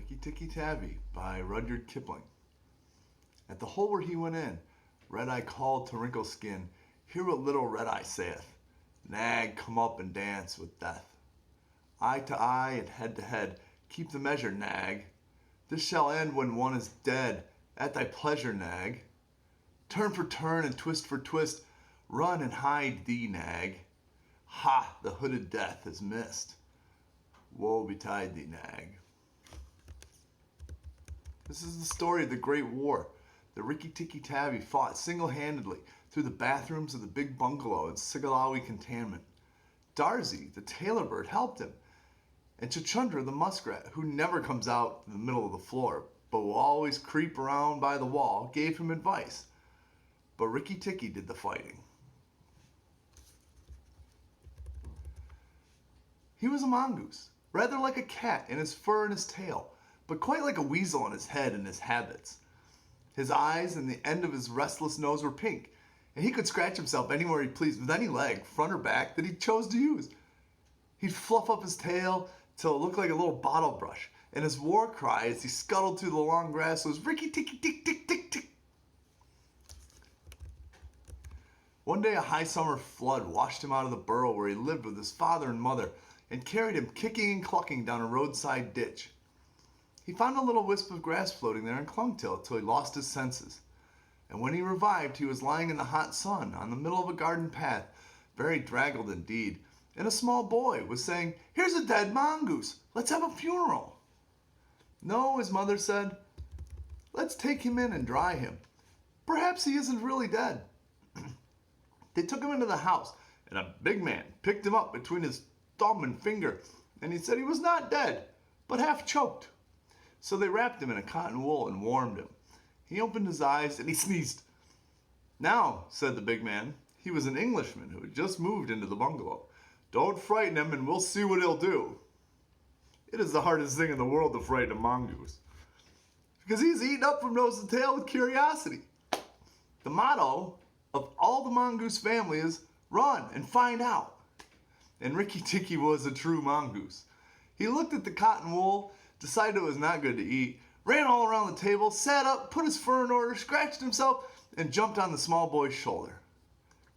Rikki Tikki Tavi by Rudyard Kipling. At the hole where he went in, Red Eye called to Wrinkle Skin, "Hear what little Red Eye saith, Nag, come up and dance with death. Eye to eye and head to head, keep the measure, Nag. This shall end when one is dead, at thy pleasure, Nag. Turn for turn and twist for twist, run and hide thee, Nag. Ha, the hooded death is missed. Woe betide thee, Nag." This is the story of the Great War. The Rikki Tikki Tavi fought single-handedly through the bathrooms of the big bungalow in Sigalawi Cantonment. Darzy, the tailor bird, helped him. And Chuchundra, the muskrat, who never comes out in the middle of the floor, but will always creep around by the wall, gave him advice. But Rikki Tikki did the fighting. He was a mongoose, rather like a cat in his fur and his tail, but quite like a weasel in his head and his habits. His eyes and the end of his restless nose were pink, and he could scratch himself anywhere he pleased with any leg, front or back, that he chose to use. He'd fluff up his tail till it looked like a little bottle brush, and his war cry as he scuttled through the long grass was "Rikki Tikki Tick Tick Tick Tick." One day a high summer flood washed him out of the burrow where he lived with his father and mother and carried him kicking and clucking down a roadside ditch. He found a little wisp of grass floating there and clung to it till he lost his senses. And when he revived, he was lying in the hot sun on the middle of a garden path, very draggled indeed, and a small boy was saying, "Here's a dead mongoose. Let's have a funeral." "No," his mother said. "Let's take him in and dry him. Perhaps he isn't really dead." They took him into the house, and a big man picked him up between his thumb and finger, and he said he was not dead, but half choked. So they wrapped him in a cotton wool and warmed him. He opened his eyes and he sneezed. "Now," said the big man, he was an Englishman who had just moved into the bungalow, "don't frighten him and we'll see what he'll do." It is the hardest thing in the world to frighten a mongoose, because he's eaten up from nose to tail with curiosity. The motto of all the mongoose family is "run and find out." And Rikki Tikki was a true mongoose. He looked at the cotton wool, decided it was not good to eat, ran all around the table, sat up, put his fur in order, scratched himself, and jumped on the small boy's shoulder.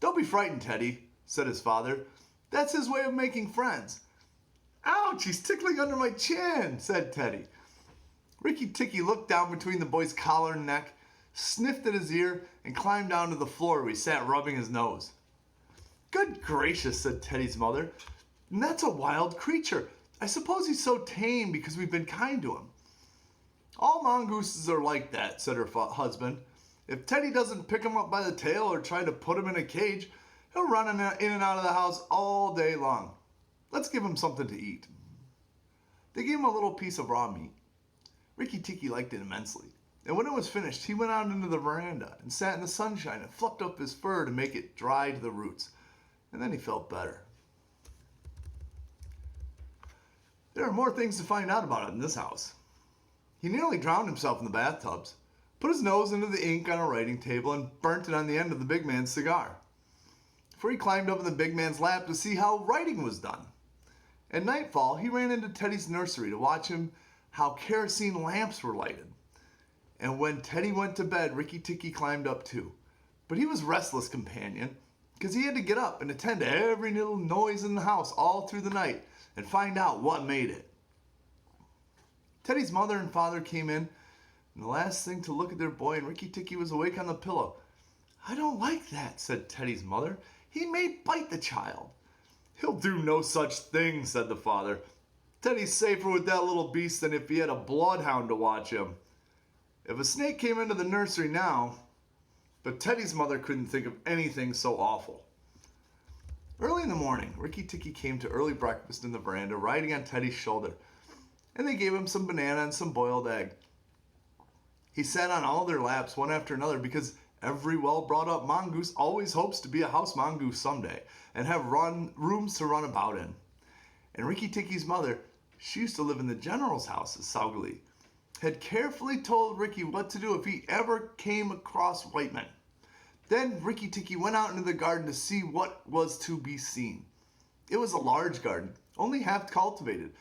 "Don't be frightened, Teddy," said his father. "That's his way of making friends." "Ouch, he's tickling under my chin," said Teddy. Rikki Tikki looked down between the boy's collar and neck, sniffed at his ear, and climbed down to the floor where he sat rubbing his nose. "Good gracious," said Teddy's mother. "And that's a wild creature. I suppose he's so tame because we've been kind to him." "All mongooses are like that," said her husband. "If Teddy doesn't pick him up by the tail or try to put him in a cage, he'll run in and out of the house all day long. Let's give him something to eat." They gave him a little piece of raw meat. Rikki Tikki liked it immensely, and when it was finished, he went out into the veranda and sat in the sunshine and fluffed up his fur to make it dry to the roots, and then he felt better. There are more things to find out about it in this house. He nearly drowned himself in the bathtubs, put his nose into the ink on a writing table, and burnt it on the end of the big man's cigar. For he climbed up in the big man's lap to see how writing was done. At nightfall, he ran into Teddy's nursery to watch him how kerosene lamps were lighted. And when Teddy went to bed, Rikki Tikki climbed up too. But he was restless companion, because he had to get up and attend to every little noise in the house all through the night and find out what made it. Teddy's mother and father came in, and the last thing to look at their boy, and Rikki Tikki was awake on the pillow. "I don't like that," said Teddy's mother. "He may bite the child." "He'll do no such thing," said the father. "Teddy's safer with that little beast than if he had a bloodhound to watch him. If a snake came into the nursery now..." But Teddy's mother couldn't think of anything so awful. Early in the morning, Rikki Tikki came to early breakfast in the veranda, riding on Teddy's shoulder, and they gave him some banana and some boiled egg. He sat on all their laps one after another, because every well-brought-up mongoose always hopes to be a house mongoose someday and have rooms to run about in. And Rikki Tikki's mother, she used to live in the general's house at Saugali, had carefully told Rikki what to do if he ever came across white men. Then Rikki Tikki went out into the garden to see what was to be seen. It was a large garden, only half cultivated,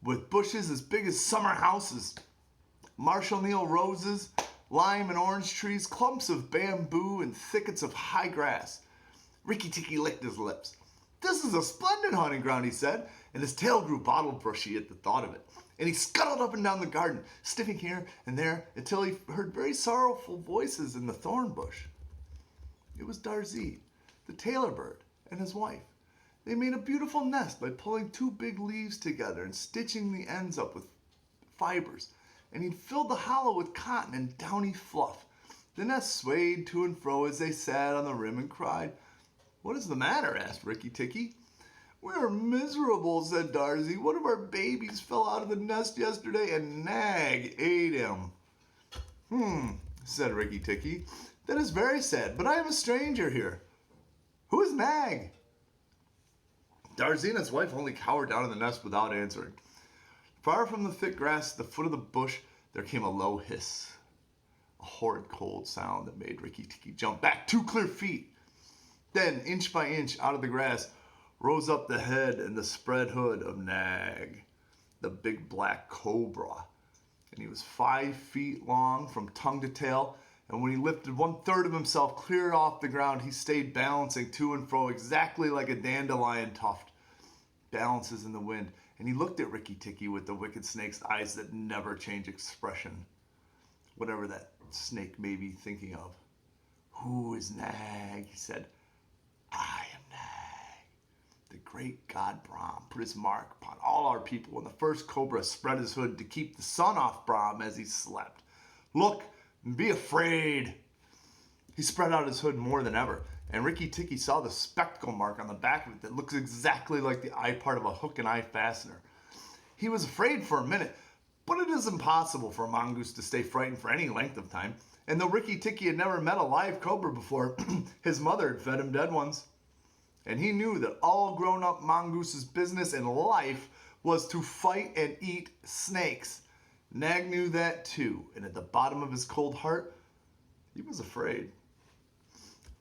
with bushes as big as summer houses Marshall Neal roses, lime and orange trees, clumps of bamboo, and thickets of high grass. Rikki Tikki licked his lips. "This is a splendid hunting ground," he said, and his tail grew bottle brushy at the thought of it. And he scuttled up and down the garden, sniffing here and there until he heard very sorrowful voices in the thorn bush. It was Darzee, the tailor bird, and his wife. They made a beautiful nest by pulling two big leaves together and stitching the ends up with fibers, and he'd filled the hollow with cotton and downy fluff. The nest swayed to and fro as they sat on the rim and cried. "What is the matter?" asked Rikki Tikki. "We are miserable," said Darzee. "One of our babies fell out of the nest yesterday and Nag ate him." Said Rikki Tikki. "That is very sad, but I am a stranger here. Who is Nag?" Darzee and his wife only cowered down in the nest without answering. Far from the thick grass at the foot of the bush, there came a low hiss, a horrid cold sound that made Rikki Tikki jump back 2 clear feet. Then, inch by inch, out of the grass, rose up the head and the spread hood of Nag, the big black cobra. And he was 5 feet long from tongue to tail, and when he lifted 1/3 of himself clear off the ground, he stayed balancing to and fro exactly like a dandelion tuft balances in the wind. And he looked at Rikki Tikki with the wicked snake's eyes that never change expression, whatever that snake may be thinking of. "Who is Nag?" he said. "I am Nag. The great god Brahm put his mark upon all our people when the first cobra spread his hood to keep the sun off Brahm as he slept. Look and be afraid." He spread out his hood more than ever, and Rikki Tikki saw the spectacle mark on the back of it that looks exactly like the eye part of a hook and eye fastener. He was afraid for a minute, but it is impossible for a mongoose to stay frightened for any length of time. And though Rikki Tikki had never met a live cobra before, his mother had fed him dead ones. And he knew that all grown-up mongoose's business in life was to fight and eat snakes. Nag knew that too, and at the bottom of his cold heart, he was afraid.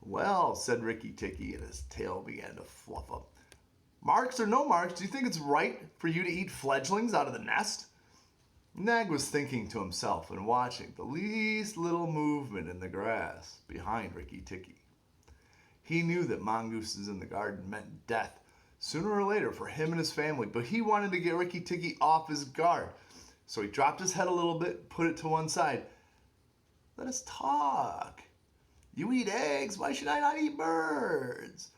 "Well," said Rikki Tikki, and his tail began to fluff up. "Marks or no marks, do you think it's right for you to eat fledglings out of the nest?" Nag was thinking to himself and watching the least little movement in the grass behind Rikki Tikki. He knew that mongooses in the garden meant death sooner or later for him and his family, but he wanted to get Rikki Tikki off his guard. So he dropped his head a little bit, put it to one side. "Let us talk. You eat eggs, why should I not eat birds?"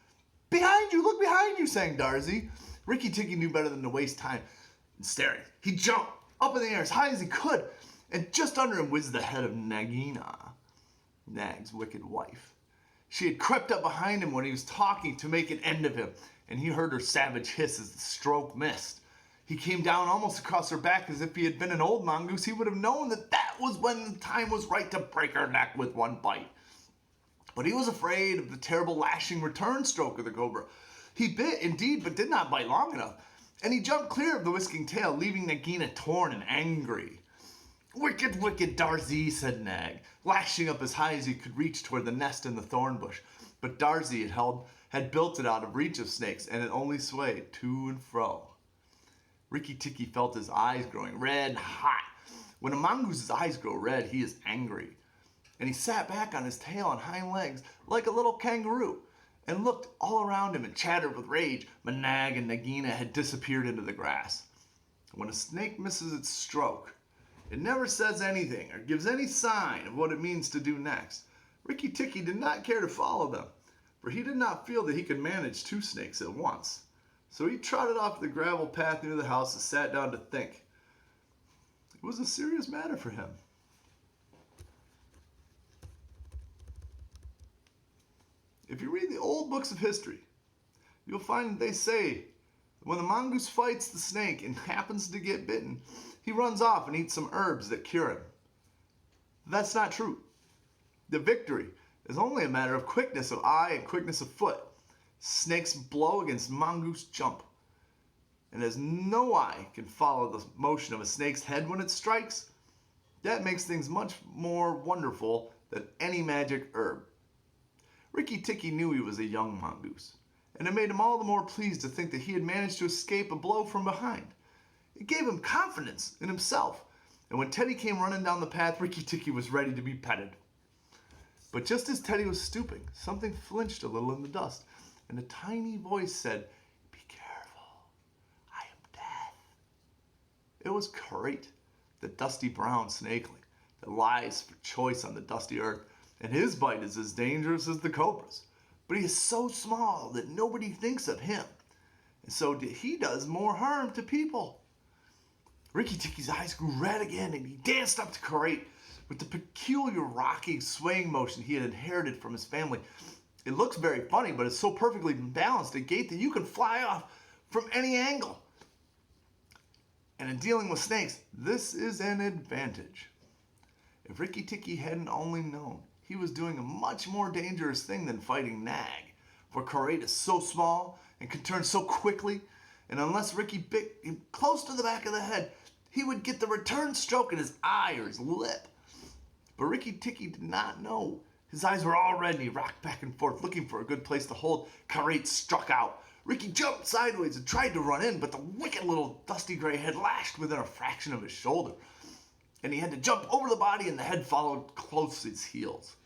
"Behind you, look behind you," sang Darzee. Rikki Tikki knew better than to waste time in staring. He jumped up in the air as high as he could, and just under him whizzed the head of Nagina, Nag's wicked wife. She had crept up behind him when he was talking to make an end of him, and he heard her savage hiss as the stroke missed. He came down almost across her back as if he had been an old mongoose. He would have known that that was when the time was right to break her neck with one bite. But he was afraid of the terrible lashing return stroke of the cobra. He bit indeed, but did not bite long enough, and he jumped clear of the whisking tail, leaving Nagina torn and angry. "Wicked, wicked Darzee," said Nag, lashing up as high as he could reach toward the nest in the thorn bush. But Darzee had built it out of reach of snakes, and it only swayed to and fro. Rikki Tikki felt his eyes growing red and hot. When a mongoose's eyes grow red, he is angry. And he sat back on his tail on hind legs like a little kangaroo and looked all around him and chattered with rage. But Nag and Nagina had disappeared into the grass. When a snake misses its stroke, it never says anything or gives any sign of what it means to do next. Rikki Tikki did not care to follow them, for he did not feel that he could manage 2 snakes at once. So he trotted off the gravel path near the house and sat down to think. It was a serious matter for him. If you read the old books of history, you'll find that they say that when the mongoose fights the snake and happens to get bitten, he runs off and eats some herbs that cure him. That's not true. The victory is only a matter of quickness of eye and quickness of foot. Snakes blow against mongoose jump. And as no eye can follow the motion of a snake's head when it strikes, that makes things much more wonderful than any magic herb. Rikki Tikki knew he was a young mongoose, and it made him all the more pleased to think that he had managed to escape a blow from behind. It gave him confidence in himself, And when Teddy came running down the path, Rikki Tikki was ready to be petted. But just as Teddy was stooping, something flinched a little in the dust, and a tiny voice said, "Be careful, I am death." It was Crate, the dusty brown snakeling that lies for choice on the dusty earth, and his bite is as dangerous as the cobra's. But he is so small that nobody thinks of him, and so he does more harm to people. Rikki Tikki's eyes grew red again, and he danced up to Crate with the peculiar rocking, swaying motion he had inherited from his family. It looks very funny, but it's so perfectly balanced a gait that you can fly off from any angle. And in dealing with snakes, this is an advantage. If Rikki Tikki hadn't only known, he was doing a much more dangerous thing than fighting Nag, for Crate is so small and can turn so quickly, and unless Rikki bit him close to the back of the head, he would get the return stroke in his eye or his lip. But Rikki Tikki did not know. His eyes were all red and he rocked back and forth, looking for a good place to hold. Crate struck out. Rikki jumped sideways and tried to run in, but the wicked little dusty gray head lashed within a fraction of his shoulder. And he had to jump over the body, and the head followed close his heels.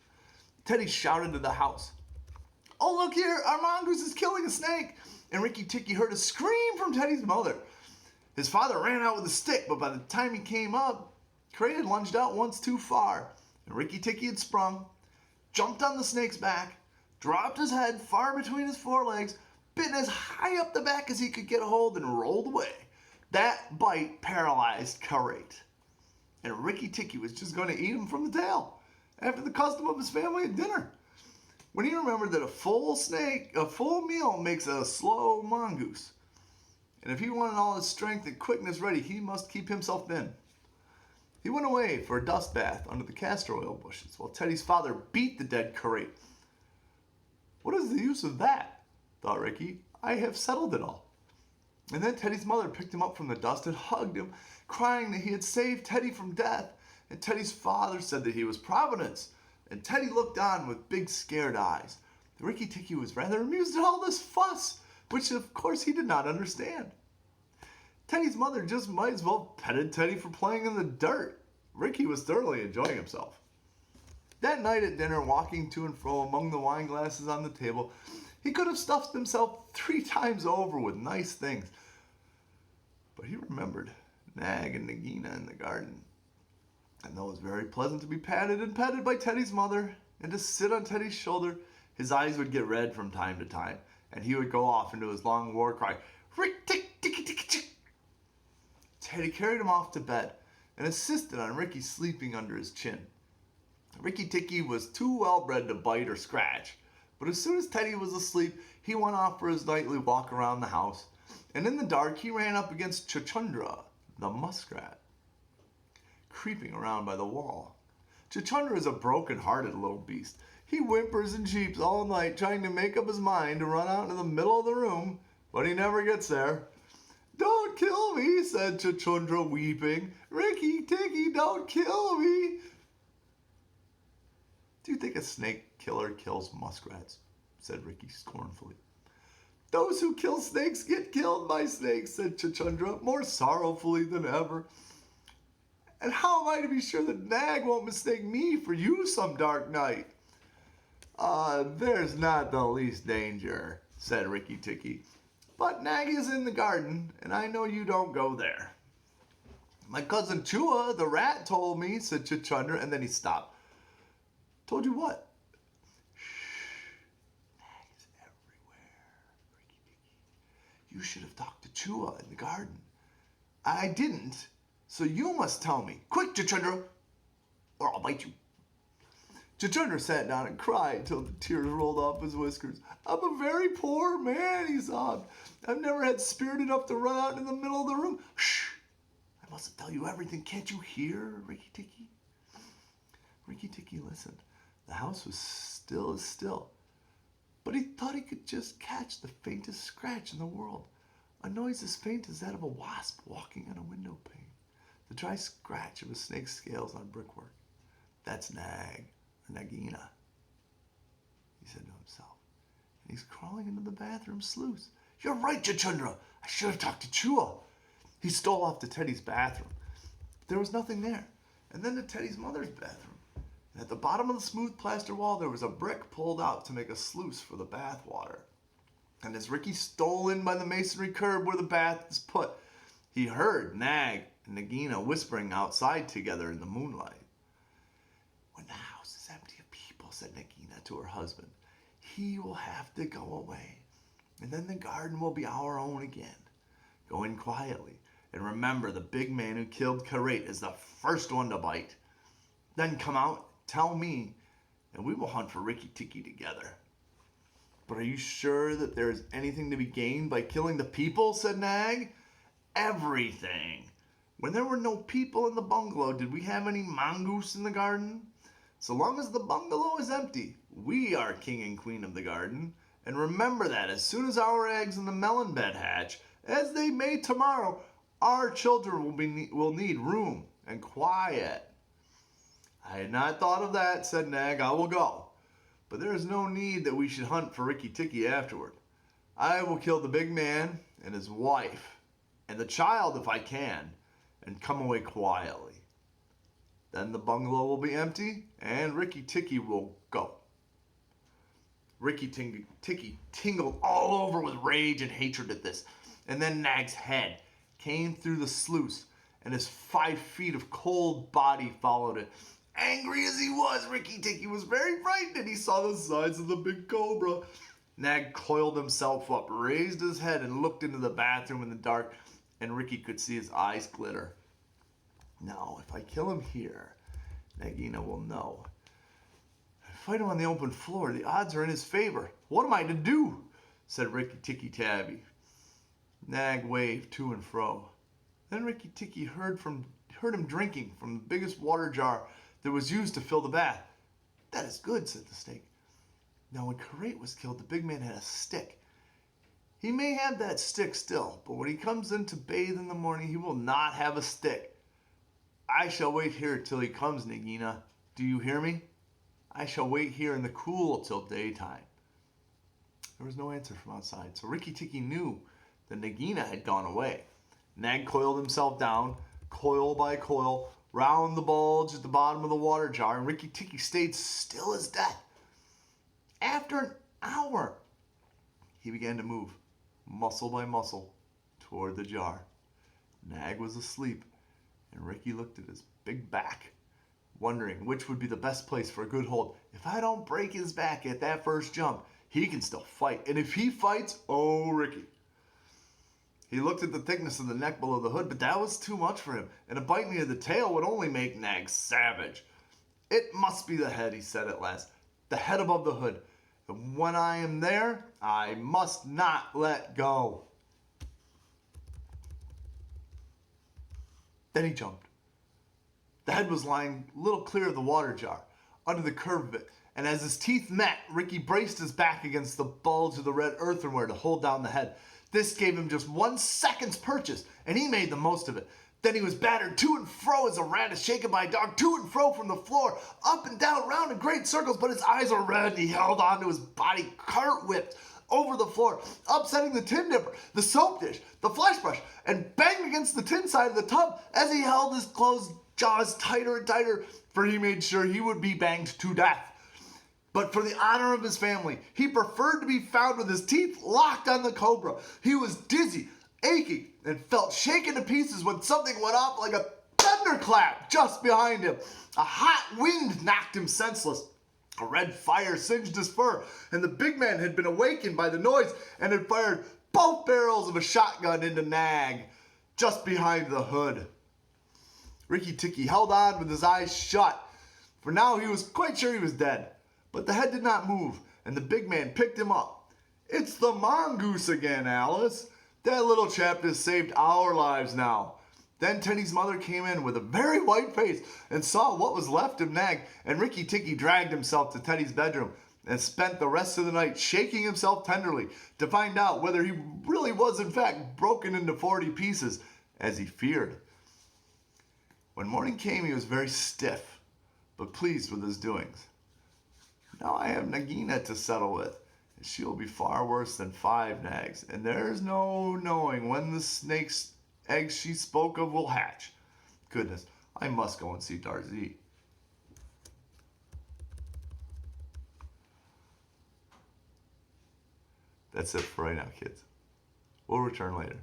Teddy shouted to the house, "Oh, look here, our mongoose is killing a snake!" And Rikki Tikki heard a scream from Teddy's mother. His father ran out with a stick, but by the time he came up, Crate had lunged out once too far, and Rikki Tikki had sprung, jumped on the snake's back, dropped his head far between his forelegs, bitten as high up the back as he could get a hold, and rolled away. That bite paralyzed Crate, and Rikki Tikki was just going to eat him from the tail, after the custom of his family at dinner. When he remembered that a full meal makes a slow mongoose, and if he wanted all his strength and quickness ready, he must keep himself thin. He went away for a dust bath under the castor oil bushes while Teddy's father beat the dead Crate. "What is the use of that?" thought Rikki. "I have settled it all." And then Teddy's mother picked him up from the dust and hugged him, crying that he had saved Teddy from death. And Teddy's father said that he was Providence. And Teddy looked on with big scared eyes. Rikki Tikki was rather amused at all this fuss, which of course he did not understand. Teddy's mother just might as well petted Teddy for playing in the dirt. Rikki was thoroughly enjoying himself. That night at dinner, walking to and fro among the wine glasses on the table, he could have stuffed himself 3 times over with nice things. But he remembered Nag and Nagina in the garden. And though it was very pleasant to be patted and petted by Teddy's mother and to sit on Teddy's shoulder, his eyes would get red from time to time, and he would go off into his long war cry, "Rikki Tikki Tikki." Teddy carried him off to bed and insisted on Rikki sleeping under his chin. Rikki Tikki was too well bred to bite or scratch, but as soon as Teddy was asleep, he went off for his nightly walk around the house, and in the dark he ran up against Chuchundra, the muskrat, creeping around by the wall. Chuchundra is a broken-hearted little beast. He whimpers and cheeps all night, trying to make up his mind to run out into the middle of the room, but he never gets there. "Don't kill me," said Chuchundra, weeping. "Rikki Tikki, don't kill me." "Do you think a snake killer kills muskrats?" said Rikki scornfully. "Those who kill snakes get killed by snakes," said Chuchundra, more sorrowfully than ever. "And how am I to be sure that Nag won't mistake me for you some dark night?" There's not the least danger," said Rikki Tikki. "But Nag is in the garden, and I know you don't go there." "My cousin Chua, the rat, told me," said Chuchundra, and then he stopped. "Told you what?" "Shh, Nag is everywhere, Rikki Tikki. You should have talked to Chua in the garden." "I didn't, so you must tell me. Quick, Chuchundra, or I'll bite you." Chuchundra sat down and cried till the tears rolled off his whiskers. "I'm a very poor man," he sobbed. "I've never had spirit enough to run out in the middle of the room." "Shh! I mustn't tell you everything. Can't you hear, Rikki Tikki?" Rikki Tikki listened. The house was still as still, but he thought he could just catch the faintest scratch in the world, a noise as faint as that of a wasp walking on a window pane, the dry scratch of a snake's scales on brickwork. "That's Nag. Nagina," he said to himself, "and he's crawling into the bathroom sluice. You're right, Chuchundra. I should have talked to Chua." He stole off to Teddy's bathroom. there was nothing there. And then to Teddy's mother's bathroom. And at the bottom of the smooth plaster wall, there was a brick pulled out to make a sluice for the bath water. And as Rikki stole in by the masonry curb where the bath is put, he heard Nag and Nagina whispering outside together in the moonlight. When the house is empty of people, said Nagina to her husband, he will have to go away. And then the garden will be our own again. Go in quietly. And remember, the big man who killed Karate is the first one to bite. Then come out, tell me, and we will hunt for Rikki Tikki together. But are you sure that there is anything to be gained by killing the people, said Nag. Everything. When there were no people in the bungalow, did we have any mongoose in the garden? So long as the bungalow is empty, we are king and queen of the garden. And remember that as soon as our eggs in the melon bed hatch, as they may tomorrow, our children will need room and quiet. I had not thought of that, said Nag. I will go. But there is no need that we should hunt for Rikki Tikki afterward. I will kill the big man and his wife and the child if I can, and come away quietly. Then the bungalow will be empty and Rikki Tikki will go. Rikki Tikki tingled all over with rage and hatred at this. And then Nag's head came through the sluice, and his 5 feet of cold body followed it. Angry as he was, Rikki Tikki was very frightened, and he saw the size of the big cobra. Nag coiled himself up, raised his head, and looked into the bathroom in the dark, and Rikki could see his eyes glitter. Now, if I kill him here, Nagina will know. If I fight him on the open floor, the odds are in his favor. What am I to do? Said Rikki Tikki Tavi. Nag waved to and fro. Then Rikki Tikki heard him drinking from the biggest water jar that was used to fill the bath. That is good, said the snake. Now when Karate was killed, the big man had a stick. He may have that stick still, but when he comes in to bathe in the morning, he will not have a stick. I shall wait here till he comes, Nagina. Do you hear me? I shall wait here in the cool till daytime. There was no answer from outside, so Rikki Tikki knew that Nagina had gone away. Nag coiled himself down, coil by coil, round the bulge at the bottom of the water jar, and Rikki Tikki stayed still as death. After an hour, he began to move, muscle by muscle, toward the jar. Nag was asleep, and Rikki looked at his big back, wondering which would be the best place for a good hold. If I don't break his back at that first jump, he can still fight. And if he fights, oh, Rikki. He looked at the thickness of the neck below the hood, but that was too much for him, and a bite near the tail would only make Nag savage. It must be the head, he said at last, the head above the hood. And when I am there, I must not let go. Then he jumped. The head was lying a little clear of the water jar, under the curve of it, and as his teeth met, Rikki braced his back against the bulge of the red earthenware to hold down the head. This gave him just 1 second's purchase, and he made the most of it. Then he was battered to and fro as a rat is shaken by a dog, to and fro from the floor, up and down, round in great circles, but his eyes were red, and he held on to his body, cart-whipped over the floor, upsetting the tin dipper, the soap dish, the flesh brush, and banged against the tin side of the tub as he held his closed jaws tighter and tighter, for he made sure he would be banged to death. But for the honor of his family, he preferred to be found with his teeth locked on the cobra. He was dizzy, aching, and felt shaken to pieces when something went off like a thunderclap just behind him. A hot wind knocked him senseless. A red fire singed his fur, and the big man had been awakened by the noise and had fired both barrels of a shotgun into Nag, just behind the hood. Rikki Tikki held on with his eyes shut, for now he was quite sure he was dead. But the head did not move, and the big man picked him up. It's the mongoose again, Alice. That little chap has saved our lives now. Then Teddy's mother came in with a very white face and saw what was left of Nag, and Rikki Tikki dragged himself to Teddy's bedroom and spent the rest of the night shaking himself tenderly to find out whether he really was in fact broken into 40 pieces, as he feared. When morning came, he was very stiff, but pleased with his doings. Now I have Nagina to settle with, and she will be far worse than 5 nags, and there is no knowing when the snake's eggs she spoke of will hatch. Goodness, I must go and see Darzee. That's it for right now, kids. We'll return later.